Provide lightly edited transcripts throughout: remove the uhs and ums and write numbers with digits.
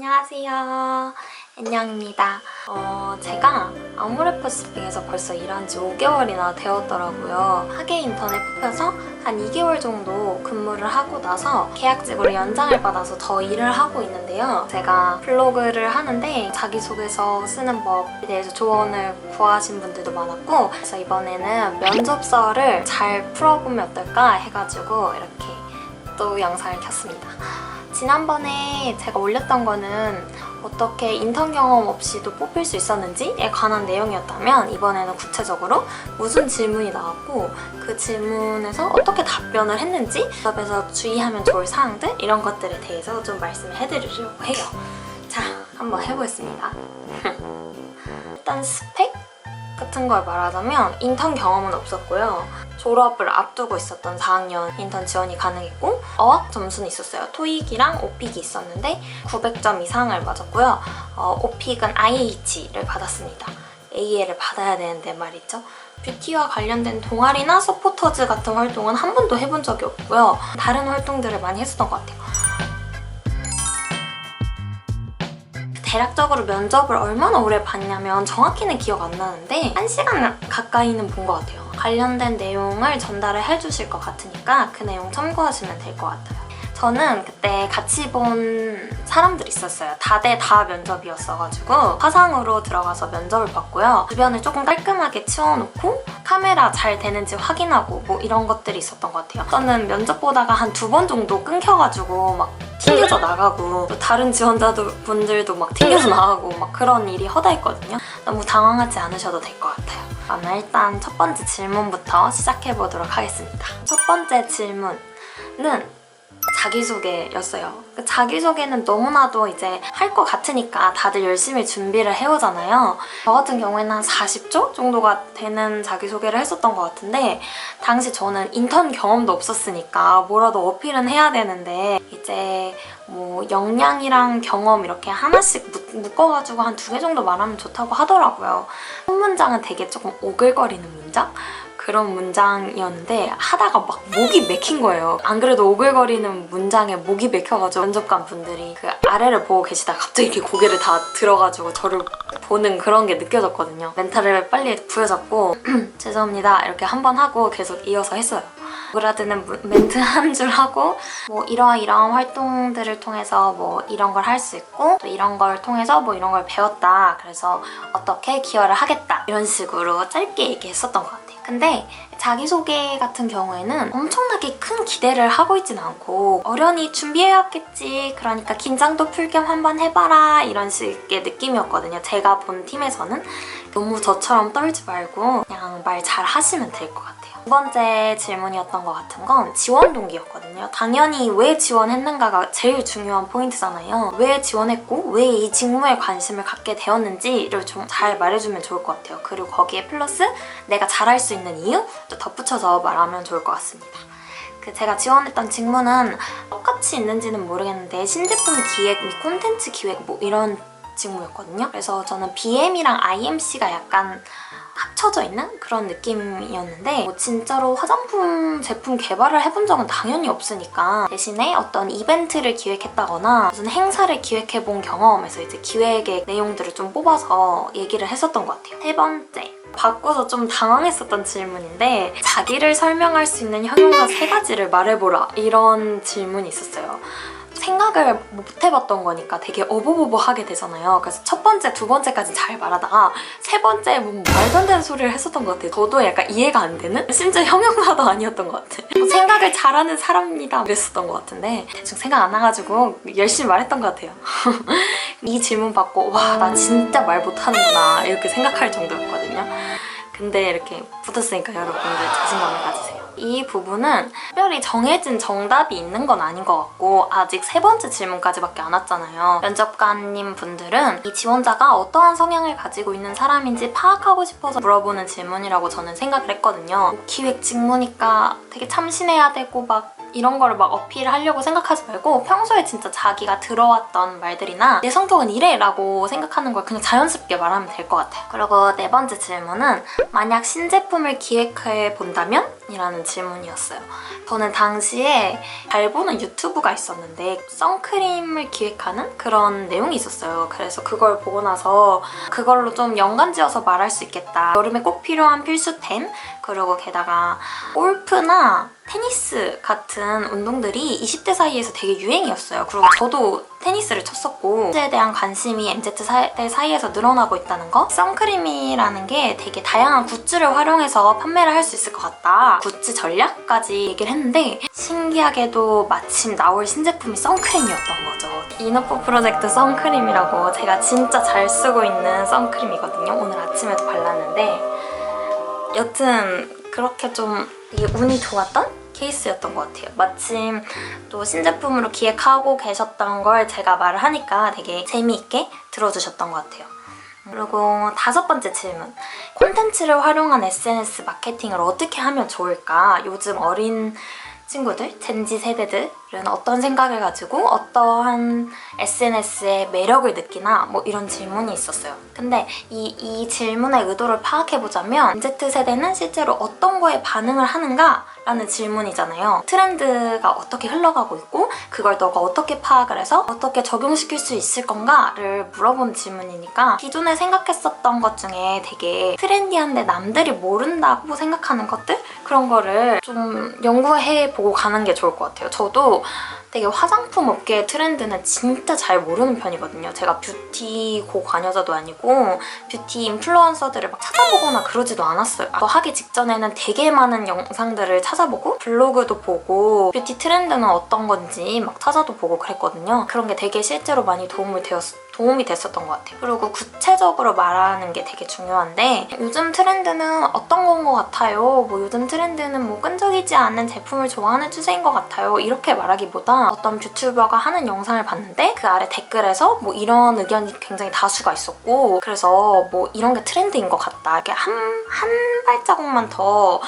안녕하세요. 안녕입니다. 제가 아모레퍼시픽에서 벌써 일한 지 5개월이나 되었더라고요. 학예 인턴에 뽑혀서 한 2개월 정도 근무를 하고 나서 계약직으로 연장을 받아서 더 일을 하고 있는데요. 제가 블로그를 하는데 자기소개서 쓰는 법에 대해서 조언을 구하신 분들도 많았고, 그래서 이번에는 면접서를 잘 풀어보면 어떨까 해가지고 이렇게 또 영상을 켰습니다. 지난번에 제가 올렸던 거는 어떻게 인턴 경험 없이도 뽑힐 수 있었는지에 관한 내용이었다면, 이번에는 구체적으로 무슨 질문이 나왔고 그 질문에서 어떻게 답변을 했는지, 면접에서 주의하면 좋을 사항들, 이런 것들에 대해서 좀 말씀을 해드리려고 해요. 자, 한번 해보겠습니다. 일단 스펙 같은 걸 말하자면 인턴 경험은 없었고요. 졸업을 앞두고 있었던 4학년 인턴 지원이 가능했고, 어학 점수는 있었어요. 토익이랑 오픽이 있었는데 900점 이상을 맞았고요. 오픽은 IH를 받았습니다. AL을 받아야 되는데 말이죠. 뷰티와 관련된 동아리나 서포터즈 같은 활동은 한 번도 해본 적이 없고요. 다른 활동들을 많이 했었던 것 같아요. 대략적으로 면접을 얼마나 오래 봤냐면 정확히는 기억 안 나는데 1시간 가까이는 본 것 같아요. 관련된 내용을 전달을 해주실 것 같으니까 그 내용 참고하시면 될 것 같아요. 저는 그때 같이 본 사람들이 있었어요. 다대 다 면접이었어가지고 화상으로 들어가서 면접을 봤고요. 주변을 조금 깔끔하게 치워놓고 카메라 잘 되는지 확인하고 뭐 이런 것들이 있었던 것 같아요. 저는 면접 보다가 한 2번 정도 끊겨가지고 막 튕겨서 나가고, 또 다른 지원자분들도 막 튕겨서 나가고 막 그런 일이 허다했거든요. 너무 당황하지 않으셔도 될 것 같아요. 그러면 일단 첫 번째 질문부터 시작해보도록 하겠습니다. 첫 번째 질문은 자기소개였어요. 자기소개는 너무나도 이제 할 것 같으니까 다들 열심히 준비를 해오잖아요. 저 같은 경우에는 한 40조 정도가 되는 자기소개를 했었던 것 같은데, 당시 저는 인턴 경험도 없었으니까 뭐라도 어필은 해야 되는데, 이제 뭐 역량이랑 경험 이렇게 하나씩 묶어가지고 한 2개 정도 말하면 좋다고 하더라고요. 첫 문장은 되게 조금 오글거리는 문장? 그런 문장이었는데 하다가 막 목이 맥힌 거예요. 안 그래도 오글거리는 문장에 목이 맥혀가지고 면접관 분들이 그 아래를 보고 계시다가 갑자기 이렇게 고개를 다 들어가지고 저를 보는 그런 게 느껴졌거든요. 멘탈을 빨리 부여잡고 죄송합니다 이렇게 한 번 하고 계속 이어서 했어요. 오그라드는 멘트 한 줄 하고, 뭐 이러이러한 활동들을 통해서 뭐 이런 걸 할 수 있고, 또 이런 걸 통해서 뭐 이런 걸 배웠다, 그래서 어떻게 기여를 하겠다, 이런 식으로 짧게 얘기했었던 것 같아요. 근데 자기소개 같은 경우에는 엄청나게 큰 기대를 하고 있진 않고, 어련히 준비해왔겠지, 그러니까 긴장도 풀 겸 한번 해봐라, 이런 식의 느낌이었거든요. 제가 본 팀에서는. 너무 저처럼 떨지 말고 그냥 말 잘 하시면 될 것 같아요. 두 번째 질문이었던 것 같은 건 지원 동기였거든요. 당연히 왜 지원했는가가 제일 중요한 포인트잖아요. 왜 지원했고 왜 이 직무에 관심을 갖게 되었는지를 좀 잘 말해주면 좋을 것 같아요. 그리고 거기에 플러스 내가 잘할 수 있는 이유? 또 덧붙여서 말하면 좋을 것 같습니다. 제가 지원했던 직무는 똑같이 있는지는 모르겠는데 신제품 기획 및 콘텐츠 기획 뭐 이런 직무였거든요. 그래서 저는 BM이랑 IMC가 약간 합쳐져 있는 그런 느낌이었는데, 뭐 진짜로 화장품 제품 개발을 해본 적은 당연히 없으니까 대신에 어떤 이벤트를 기획했다거나 무슨 행사를 기획해본 경험에서 이제 기획의 내용들을 좀 뽑아서 얘기를 했었던 것 같아요. 세 번째, 바꿔서 좀 당황했었던 질문인데, 자기를 설명할 수 있는 형용사 3가지를 말해보라, 이런 질문이 있었어요. 생각을 못 해봤던 거니까 되게 어버버버하게 되잖아요. 그래서 첫 번째, 두 번째까지 잘 말하다가 세 번째 뭐 말도 안 되는 소리를 했었던 것 같아요. 저도 약간 이해가 안 되는? 심지어 형용사도 아니었던 것 같아요. 생각을 잘하는 사람입니다 이랬었던 것 같은데 대충 생각 안 나가지고 열심히 말했던 것 같아요. 이 질문 받고 와, 나 진짜 말 못하는구나 이렇게 생각할 정도였거든요. 근데 이렇게 붙었으니까 여러분들 자신감을 가지세요. 이 부분은 특별히 정해진 정답이 있는 건 아닌 것 같고, 아직 3번째 질문까지밖에 안 왔잖아요. 면접관님 분들은 이 지원자가 어떠한 성향을 가지고 있는 사람인지 파악하고 싶어서 물어보는 질문이라고 저는 생각을 했거든요. 기획 직무니까 되게 참신해야 되고 막 이런 거를 막 어필하려고 생각하지 말고 평소에 진짜 자기가 들어왔던 말들이나 내 성격은 이래 라고 생각하는 걸 그냥 자연스럽게 말하면 될 것 같아요. 그리고 네 번째 질문은 만약 신제품을 기획해 본다면? 이라는 질문이었어요. 저는 당시에 잘 보는 유튜브가 있었는데 선크림을 기획하는 그런 내용이 있었어요. 그래서 그걸 보고 나서 그걸로 좀 연관지어서 말할 수 있겠다. 여름에 꼭 필요한 필수템, 그리고 게다가 골프나 테니스 같은 운동들이 20대 사이에서 되게 유행이었어요. 그리고 저도 테니스를 쳤었고 에 대한 관심이 MZ세대 사이에서 늘어나고 있다는 거? 선크림이라는 게 되게 다양한 굿즈를 활용해서 판매를 할 수 있을 것 같다. 굿즈 전략까지 얘기를 했는데 신기하게도 마침 나올 신제품이 선크림이었던 거죠. 이너포 프로젝트 선크림이라고 제가 진짜 잘 쓰고 있는 선크림이거든요. 오늘 아침에도 발랐는데 여튼 그렇게 좀 되게 운이 좋았던 케이스였던 것 같아요. 마침 또 신제품으로 기획하고 계셨던 걸 제가 말을 하니까 되게 재미있게 들어주셨던 것 같아요. 그리고 다섯 번째 질문. 콘텐츠를 활용한 SNS 마케팅을 어떻게 하면 좋을까? 요즘 어린 친구들, 젠지 세대들은 어떤 생각을 가지고 어떠한 SNS의 매력을 느끼나 뭐 이런 질문이 있었어요. 근데 이 질문의 의도를 파악해보자면 Z세대는 실제로 어떤 거에 반응을 하는가? 라는 질문이잖아요. 트렌드가 어떻게 흘러가고 있고 그걸 너가 어떻게 파악을 해서 어떻게 적용시킬 수 있을 건가를 물어본 질문이니까 기존에 생각했었던 것 중에 되게 트렌디한데 남들이 모른다고 생각하는 것들? 그런 거를 좀 연구해보고 가는 게 좋을 것 같아요. 저도 되게 화장품 업계의 트렌드는 진짜 잘 모르는 편이거든요. 제가 뷰티 고관여자도 아니고 뷰티 인플루언서들을 막 찾아보거나 그러지도 않았어요. 하기 직전에는 되게 많은 영상들을 찾아보고 블로그도 보고 뷰티 트렌드는 어떤 건지 막 찾아도 보고 그랬거든요. 그런 게 되게 실제로 많이 도움이 됐었던 것 같아요. 그리고 구체적으로 말하는 게 되게 중요한데 요즘 트렌드는 어떤 건 것 같아요? 뭐 요즘 트렌드는 뭐 끈적이지 않는 제품을 좋아하는 추세인 것 같아요. 이렇게 말하기보다 어떤 뷰튜버가 하는 영상을 봤는데 그 아래 댓글에서 뭐 이런 의견이 굉장히 다수가 있었고 그래서 뭐 이런 게 트렌드인 것 같다. 이렇게 한 발자국만 더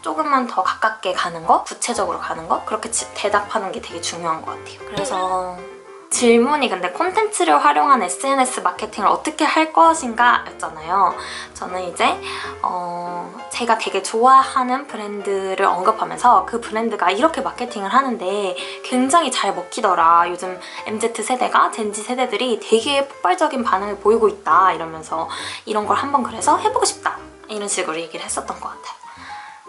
조금만 더 가깝게 가는 거? 구체적으로 가는 거? 그렇게 대답하는 게 되게 중요한 것 같아요. 그래서 질문이 근데 콘텐츠를 활용한 SNS 마케팅을 어떻게 할 것인가 였잖아요. 저는 이제 제가 되게 좋아하는 브랜드를 언급하면서 그 브랜드가 이렇게 마케팅을 하는데 굉장히 잘 먹히더라. 요즘 MZ세대가 젠지 세대들이 되게 폭발적인 반응을 보이고 있다. 이러면서 이런 걸 한번 그래서 해보고 싶다. 이런 식으로 얘기를 했었던 것 같아요.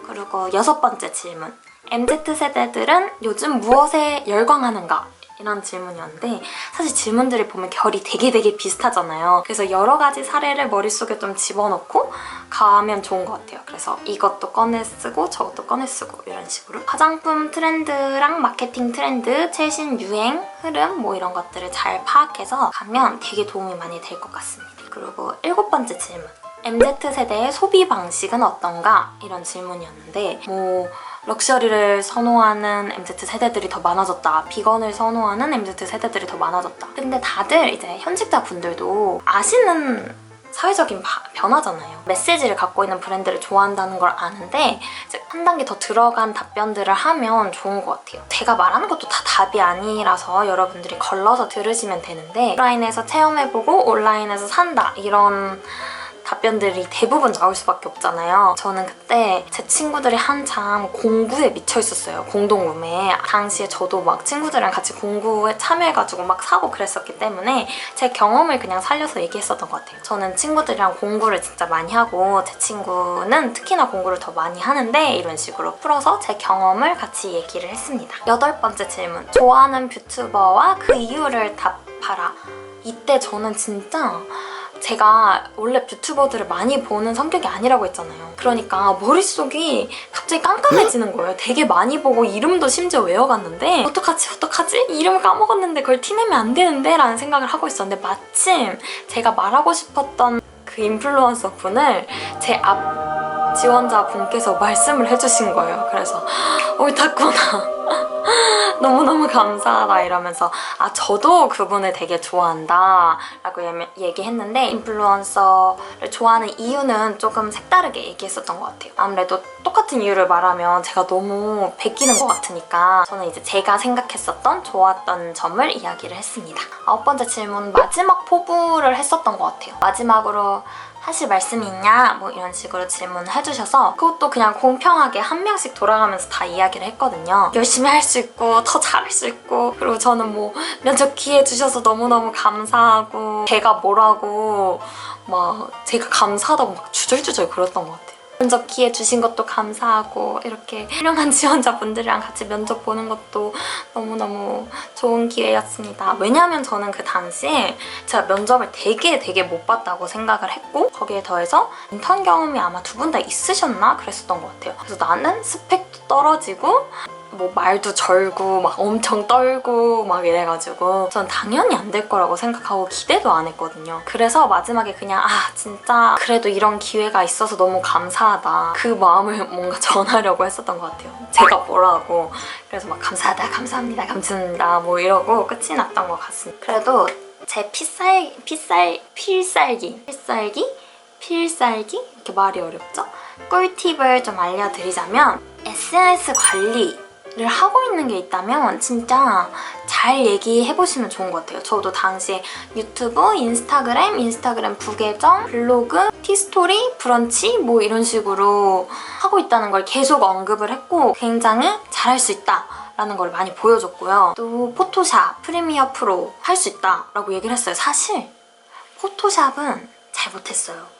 그리고 여섯 번째 질문. MZ세대들은 요즘 무엇에 열광하는가? 이런 질문이었는데 사실 질문들을 보면 결이 되게 비슷하잖아요. 그래서 여러 가지 사례를 머릿속에 좀 집어넣고 가면 좋은 것 같아요. 그래서 이것도 꺼내 쓰고 저것도 꺼내 쓰고 이런 식으로 화장품 트렌드랑 마케팅 트렌드, 최신 유행, 흐름 뭐 이런 것들을 잘 파악해서 가면 되게 도움이 많이 될 것 같습니다. 그리고 일곱 번째 질문. MZ세대의 소비 방식은 어떤가? 이런 질문이었는데 뭐 럭셔리를 선호하는 MZ세대들이 더 많아졌다. 비건을 선호하는 MZ세대들이 더 많아졌다. 근데 다들 이제 현직자분들도 아시는 사회적인 변화잖아요. 메시지를 갖고 있는 브랜드를 좋아한다는 걸 아는데 이제 한 단계 더 들어간 답변들을 하면 좋은 것 같아요. 제가 말하는 것도 다 답이 아니라서 여러분들이 걸러서 들으시면 되는데 오프라인에서 체험해보고 온라인에서 산다 이런 답변들이 대부분 나올 수밖에 없잖아요. 저는 그때 제 친구들이 한참 공부에 미쳐 있었어요. 공동구매에. 당시에 저도 막 친구들이랑 같이 공부에 참여해가지고 막 사고 그랬었기 때문에 제 경험을 그냥 살려서 얘기했었던 것 같아요. 저는 친구들이랑 공부를 진짜 많이 하고 제 친구는 특히나 공부를 더 많이 하는데 이런 식으로 풀어서 제 경험을 같이 얘기를 했습니다. 여덟 번째 질문. 좋아하는 뷰튜버와 그 이유를 답하라. 이때 저는 진짜 제가 원래 뷰튜버들을 많이 보는 성격이 아니라고 했잖아요. 그러니까 머릿속이 갑자기 깜깜해지는 거예요. 되게 많이 보고 이름도 심지어 외워갔는데 어떡하지? 이름을 까먹었는데 그걸 티내면 안 되는데? 라는 생각을 하고 있었는데 마침 제가 말하고 싶었던 그 인플루언서 분을 제 앞 지원자 분께서 말씀을 해주신 거예요. 그래서 옳았구나 너무너무 감사하다 이러면서 아 저도 그분을 되게 좋아한다 라고 얘기했는데 인플루언서를 좋아하는 이유는 조금 색다르게 얘기했었던 것 같아요. 아무래도 똑같은 이유를 말하면 제가 너무 베끼는 것 같으니까 저는 이제 제가 생각했었던 좋았던 점을 이야기를 했습니다. 9번째 질문 마지막 포부를 했었던 것 같아요. 마지막으로 하실 말씀이 있냐? 뭐 이런 식으로 질문을 해주셔서 그것도 그냥 공평하게 한 명씩 돌아가면서 다 이야기를 했거든요. 열심히 할 수 있고 더 잘할 수 있고 그리고 저는 뭐 면접 기회 주셔서 너무너무 감사하고 제가 뭐라고 막 제가 감사하다고 막 주절주절 그랬던 것 같아요. 면접 기회 주신 것도 감사하고 이렇게 훌륭한 지원자분들이랑 같이 면접 보는 것도 너무너무 좋은 기회였습니다. 왜냐하면 저는 그 당시에 제가 면접을 되게 못 봤다고 생각을 했고 거기에 더해서 인턴 경험이 아마 2분 다 있으셨나? 그랬었던 것 같아요. 그래서 나는 스펙도 떨어지고 뭐 말도 절고 막 엄청 떨고 막 이래가지고 전 당연히 안 될 거라고 생각하고 기대도 안 했거든요. 그래서 마지막에 그냥 아 진짜 그래도 이런 기회가 있어서 너무 감사하다 그 마음을 뭔가 전하려고 했었던 것 같아요. 제가 뭐라고 그래서 막 감사하다 감사합니다 감사합니다 뭐 이러고 끝이 났던 것 같습니다. 그래도 제 필살기 이렇게 말이 어렵죠? 꿀팁을 좀 알려드리자면 SNS 관리 를 하고 있는 게 있다면 진짜 잘 얘기해보시면 좋은 것 같아요. 저도 당시에 유튜브, 인스타그램 부계정, 블로그, 티스토리, 브런치 뭐 이런 식으로 하고 있다는 걸 계속 언급을 했고 굉장히 잘할 수 있다 라는 걸 많이 보여줬고요. 또 포토샵, 프리미어 프로 할 수 있다 라고 얘기를 했어요. 사실 포토샵은 잘 못했어요.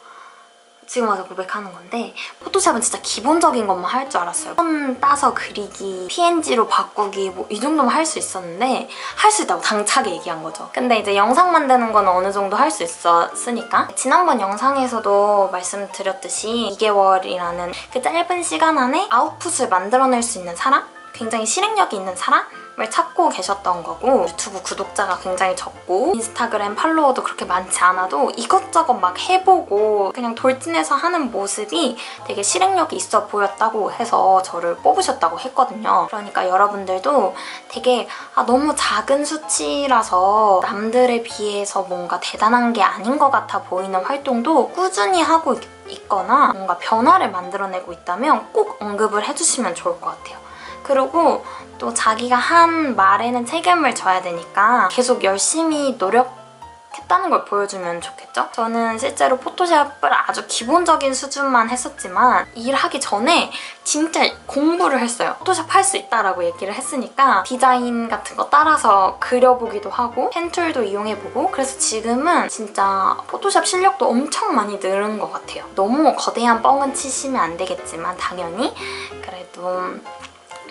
지금 와서 고백하는 건데 포토샵은 진짜 기본적인 것만 할 줄 알았어요. 선 따서 그리기, PNG로 바꾸기 뭐 이 정도만 할 수 있었는데 할 수 있다고 당차게 얘기한 거죠. 근데 이제 영상 만드는 거는 어느 정도 할 수 있었으니까 지난번 영상에서도 말씀드렸듯이 2개월이라는 그 짧은 시간 안에 아웃풋을 만들어낼 수 있는 사람? 굉장히 실행력이 있는 사람을 찾고 계셨던 거고 유튜브 구독자가 굉장히 적고 인스타그램 팔로워도 그렇게 많지 않아도 이것저것 막 해보고 그냥 돌진해서 하는 모습이 되게 실행력이 있어 보였다고 해서 저를 뽑으셨다고 했거든요. 그러니까 여러분들도 되게 너무 작은 수치라서 남들에 비해서 뭔가 대단한 게 아닌 것 같아 보이는 활동도 꾸준히 하고 있거나 뭔가 변화를 만들어내고 있다면 꼭 언급을 해주시면 좋을 것 같아요. 그리고 또 자기가 한 말에는 책임을 져야 되니까 계속 열심히 노력했다는 걸 보여주면 좋겠죠? 저는 실제로 포토샵을 아주 기본적인 수준만 했었지만 일하기 전에 진짜 공부를 했어요. 포토샵 할 수 있다라고 얘기를 했으니까 디자인 같은 거 따라서 그려보기도 하고 펜툴도 이용해보고 그래서 지금은 진짜 포토샵 실력도 엄청 많이 늘은 것 같아요. 너무 거대한 뻥은 치시면 안 되겠지만 당연히 그래도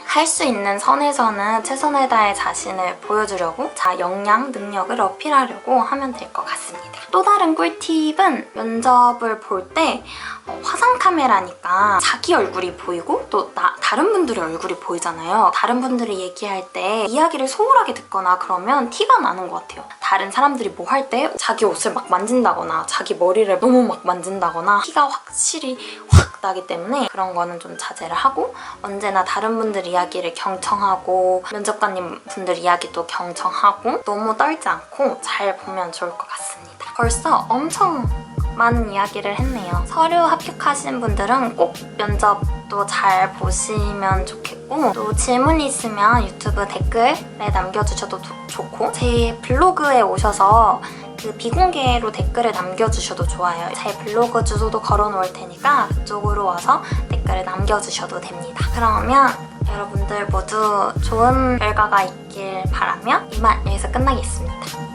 할 수 있는 선에서는 최선을 다해 자신을 보여주려고 역량, 능력을 어필하려고 하면 될 것 같습니다. 또 다른 꿀팁은 면접을 볼 때 화상 카메라니까 자기 얼굴이 보이고 또 다른 분들의 얼굴이 보이잖아요. 다른 분들이 얘기할 때 이야기를 소홀하게 듣거나 그러면 티가 나는 것 같아요. 다른 사람들이 뭐 할 때 자기 옷을 막 만진다거나 자기 머리를 너무 막 만진다거나 티가 확실히 확 나기 때문에 그런 거는 좀 자제를 하고 언제나 다른 분들 이야기를 경청하고 면접관님 분들 이야기도 경청하고 너무 떨지 않고 잘 보면 좋을 것 같습니다. 벌써 엄청 많은 이야기를 했네요. 서류 합격하신 분들은 꼭 면접도 잘 보시면 좋겠고 또 질문이 있으면 유튜브 댓글에 남겨주셔도 좋고 제 블로그에 오셔서 그 비공개로 댓글을 남겨주셔도 좋아요. 제 블로그 주소도 걸어놓을 테니까 그쪽으로 와서 댓글을 남겨주셔도 됩니다. 그러면 여러분들 모두 좋은 결과가 있길 바라며 이만 여기서 끝나겠습니다.